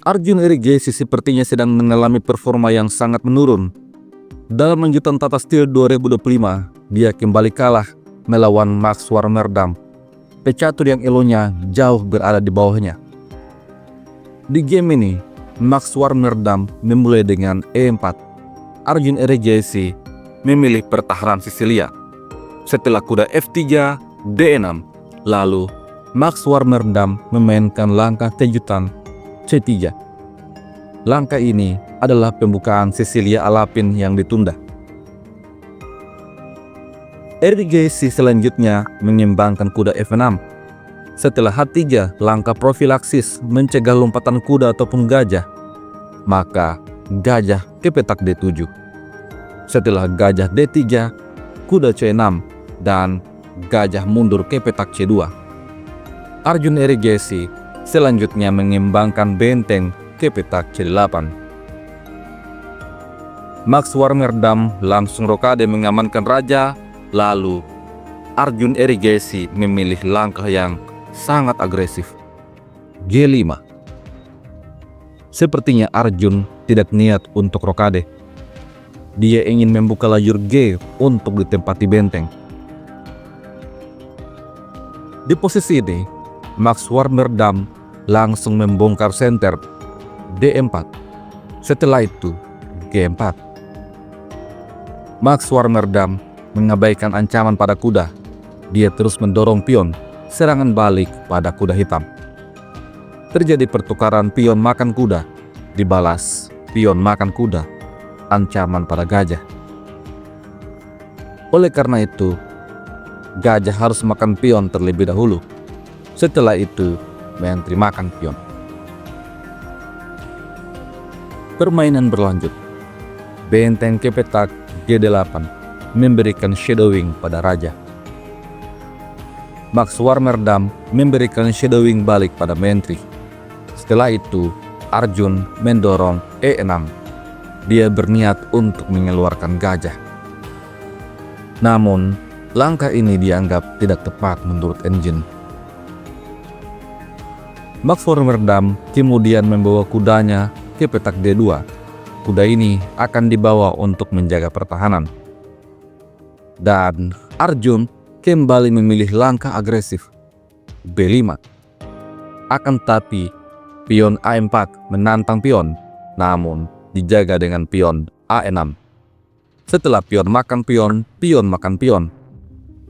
Arjun Erigesi sepertinya sedang mengalami performa yang sangat menurun. Dalam lanjutan Tata Steel 2025, dia kembali kalah melawan Max Warmerdam, pecatur yang elonya jauh berada di bawahnya. Di game ini, Max Warmerdam memulai dengan E4. Arjun Erigesi memilih pertahanan Sisilia. Setelah kuda F3, D6, lalu Max Warmerdam memainkan langkah kejutan C3. Langkah ini adalah pembukaan Sisilia Alapin yang ditunda. Erigesi selanjutnya mengembangkan kuda F6. Setelah H3, langkah profilaksis mencegah lompatan kuda ataupun gajah, maka gajah ke petak D7. Setelah gajah D3, kuda C6, dan gajah mundur ke petak C2. Arjun Erigesi selanjutnya mengembangkan benteng ke petak C8. Max Warmerdam langsung rokade mengamankan raja, lalu Arjun Erigesi memilih langkah yang sangat agresif, G5. Sepertinya Arjun tidak niat untuk rokade. Dia ingin membuka lajur G untuk ditempati benteng. Di posisi ini, Max Warmerdam langsung membongkar senter D4. Setelah itu, G4. Max Warmerdam mengabaikan ancaman pada kuda. Dia terus mendorong pion serangan balik pada kuda hitam. Terjadi pertukaran pion makan kuda, dibalas pion makan kuda, ancaman pada gajah. Oleh karena itu, gajah harus makan pion terlebih dahulu. Setelah itu, menteri makan pion. Permainan berlanjut. Benteng ke petak G8 memberikan shadowing pada raja. Max Warmerdam memberikan shadowing balik pada menteri. Setelah itu, Arjun mendorong E6. Dia berniat untuk mengeluarkan gajah. Namun, langkah ini dianggap tidak tepat menurut engine. Max Warmerdam kemudian membawa kudanya ke petak D2. Kuda ini akan dibawa untuk menjaga pertahanan. Dan Arjun kembali memilih langkah agresif, B5. Akan tetapi, pion A4 menantang pion, namun dijaga dengan pion A6. Setelah pion makan pion, pion makan pion.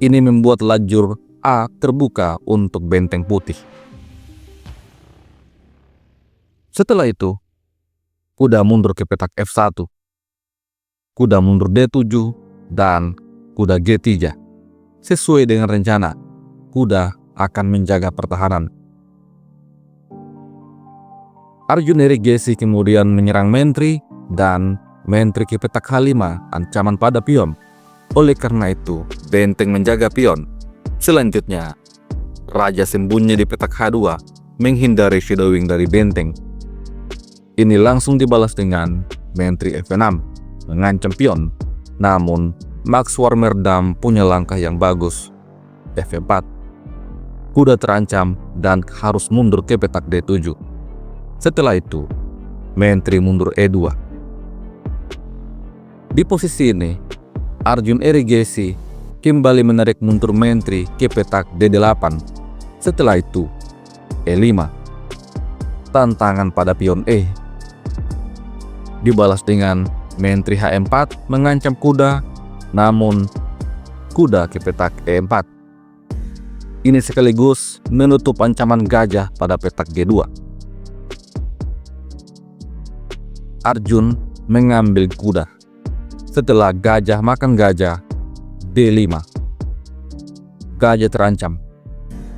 Ini membuat lajur A terbuka untuk benteng putih. Setelah itu, kuda mundur ke petak F1. Kuda mundur D7 dan kuda G3. Sesuai dengan rencana, kuda akan menjaga pertahanan. Arjun Erigesi kemudian menyerang menteri dan menteri ke petak H5, ancaman pada pion. Oleh karena itu, benteng menjaga pion. Selanjutnya, raja sembunyi di petak H2 menghindari shadowing dari benteng. Ini langsung dibalas dengan menteri F6 mengancam pion. Namun, Max Warmerdam punya langkah yang bagus, F4. Kuda terancam dan harus mundur ke petak D7. Setelah itu, menteri mundur E2. Di posisi ini, Arjun Erigesi kembali menarik mundur menteri ke petak D8. Setelah itu, E5. Tantangan pada pion E. Dibalas dengan menteri H4 mengancam kuda, namun kuda ke petak E4. Ini sekaligus menutup ancaman gajah pada petak G2. Arjun mengambil kuda. Setelah gajah makan gajah, D5. Gajah terancam.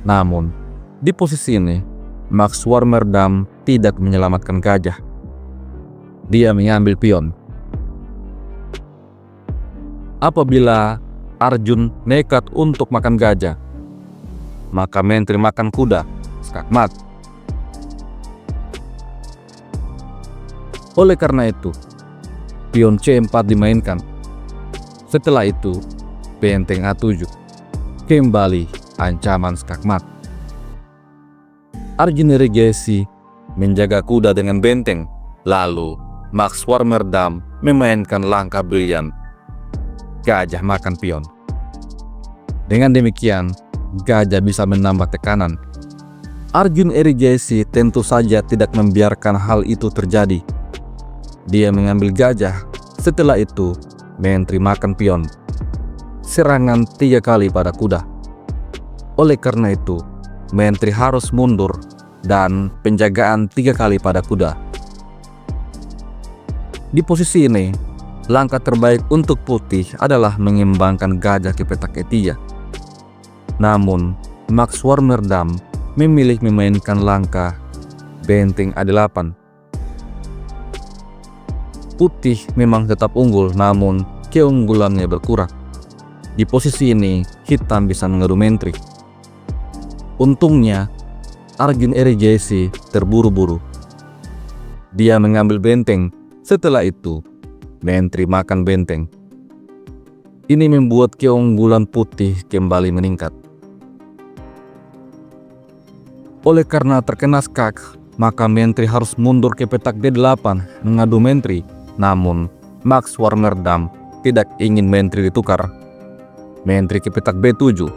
Namun, di posisi ini, Max Warmerdam tidak menyelamatkan gajah. Dia mengambil pion. Apabila Arjun nekat untuk makan gajah, maka menteri makan kuda, skakmat. Oleh karena itu, pion C4 dimainkan. Setelah itu, benteng A7. Kembali ancaman skakmat. Arjun Erigesi menjaga kuda dengan benteng. Lalu Max Warmerdam memainkan langkah brilian. Gajah makan pion. Dengan demikian, gajah bisa menambah tekanan. Arjun Erigaisi tentu saja tidak membiarkan hal itu terjadi. Dia mengambil gajah, setelah itu menteri makan pion. Serangan 3 kali pada kuda. Oleh karena itu, menteri harus mundur dan penjagaan 3 kali pada kuda. Di posisi ini, langkah terbaik untuk putih adalah mengembangkan gajah ke petak E3. Namun, Max Warmerdam memilih memainkan langkah benteng A8. Putih memang tetap unggul, namun keunggulannya berkurang. Di posisi ini, hitam bisa mengadu menteri. Untungnya, Arjun Erigaisi terburu-buru. Dia mengambil benteng, setelah itu menteri makan benteng. Ini membuat keunggulan putih kembali meningkat. Oleh karena terkena skak, maka menteri harus mundur ke petak D8 mengadu menteri. Namun, Max Warmerdam tidak ingin menteri ditukar. Menteri ke petak B7.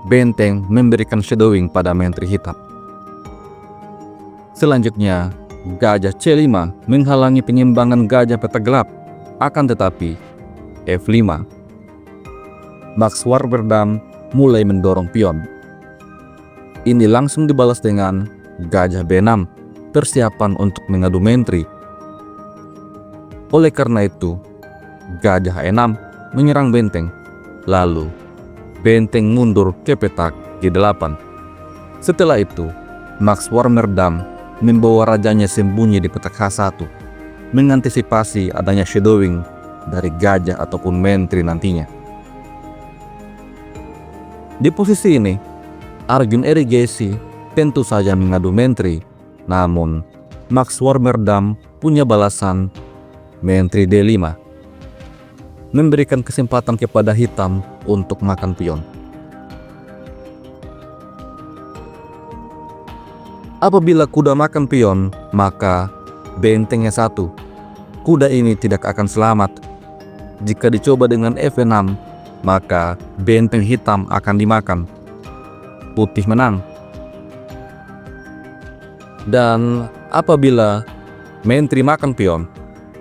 Benteng memberikan shadowing pada menteri hitam. Selanjutnya, gajah C5 menghalangi penyimbangan gajah petak gelap. Akan tetapi, F5. Max Warmerdam mulai mendorong pion. Ini langsung dibalas dengan gajah B6, persiapan untuk mengadu menteri. Oleh karena itu, gajah E6 menyerang benteng. Lalu, benteng mundur ke petak G8. Setelah itu, Max Warmerdam membawa rajanya sembunyi di petak H1, mengantisipasi adanya shadowing dari gajah ataupun menteri nantinya. Di posisi ini, Arjun Erigaisi tentu saja mengadu menteri, namun Max Warmerdam punya balasan menteri D5, memberikan kesempatan kepada hitam untuk makan pion. Apabila kuda makan pion, maka bentengnya 1. Kuda ini tidak akan selamat. Jika dicoba dengan F6, maka benteng hitam akan dimakan. Putih menang. Dan apabila menteri makan pion,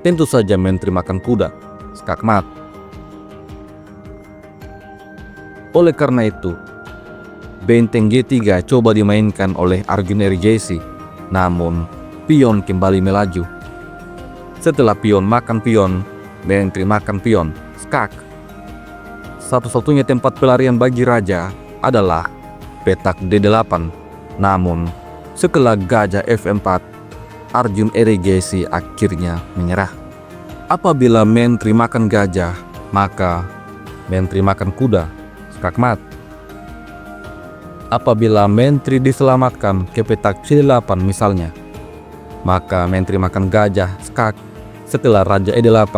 tentu saja menteri makan kuda, skakmat. Oleh karena itu, benteng G3 coba dimainkan oleh Arjun Erigaisi, namun pion kembali melaju. Setelah pion makan pion, menteri makan pion, skak. Satu-satunya tempat pelarian bagi raja adalah petak D8. Namun, setelah gajah F4, Arjun Erigaisi akhirnya menyerah. Apabila menteri makan gajah, maka menteri makan kuda, skakmat. Apabila menteri diselamatkan ke petak C8 misalnya, maka menteri makan gajah, skak. Setelah raja E8,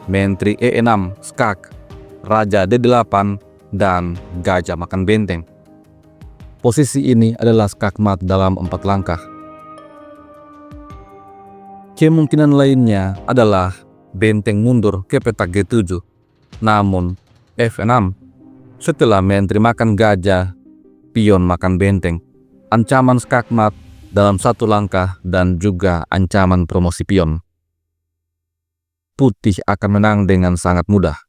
menteri E6, skak, raja D8, dan gajah makan benteng. Posisi ini adalah skakmat dalam 4 langkah. Kemungkinan lainnya adalah benteng mundur ke petak G7, namun F6. Setelah menteri makan gajah, pion makan benteng, ancaman skakmat dalam 1 langkah dan juga ancaman promosi pion. Putih akan menang dengan sangat mudah.